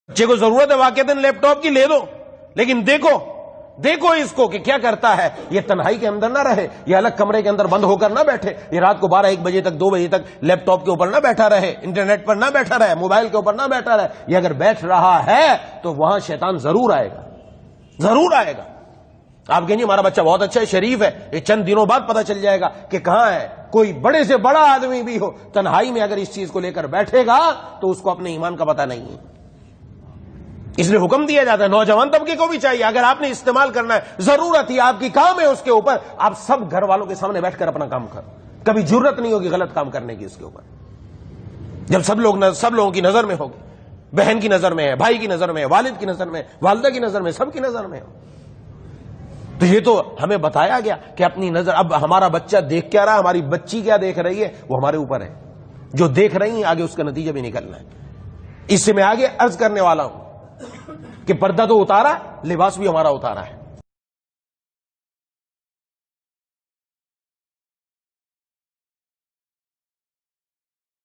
بچے کو ضرورت ہے واقعتاً لیپ ٹاپ کی، لے دو، لیکن دیکھو اس کو کہ کیا کرتا ہے. یہ تنہائی کے اندر نہ رہے، یہ الگ کمرے کے اندر بند ہو کر نہ بیٹھے، یہ رات کو 12-1 بجے تک 2 بجے تک لیپ ٹاپ کے اوپر نہ بیٹھا رہے، انٹرنیٹ پر نہ بیٹھا رہے، موبائل کے اوپر نہ بیٹھا رہے. یہ اگر بیٹھ رہا ہے تو وہاں شیطان ضرور آئے گا. آپ کہیں گے ہمارا بچہ بہت اچھا ہے، شریف ہے، یہ چند دنوں بعد پتہ چل جائے گا کہ کہاں ہے. کوئی بڑے سے بڑا آدمی بھی ہو، تنہائی میں اگر اس چیز کو لے کر بیٹھے گا تو اس کو اپنے ایمان کا پتہ نہیں ہے. اس لیے حکم دیا جاتا ہے نوجوان طبقے کو بھی چاہیے، اگر آپ نے استعمال کرنا ہے، ضرورت ہی آپ کی کام ہے اس کے اوپر، آپ سب گھر والوں کے سامنے بیٹھ کر اپنا کام کرو. کبھی جرت نہیں ہوگی غلط کام کرنے کی اس کے اوپر. جب سب لوگوں کی نظر میں ہوگی، بہن کی نظر میں ہے، بھائی کی نظر میں ہے، والد کی نظر میں، والدہ کی نظر میں، سب کی نظر میں ہو. تو یہ تو ہمیں بتایا گیا کہ اپنی نظر، اب ہمارا بچہ دیکھ کیا رہا، ہماری بچی کیا دیکھ رہی ہے، وہ ہمارے اوپر ہے. جو دیکھ رہی ہیں آگے اس کا نتیجہ بھی نکلنا ہے. اس سے میں آگے عرض کرنے والا ہوں کہ پردہ تو اتارا، لباس بھی ہمارا اتارا ہے.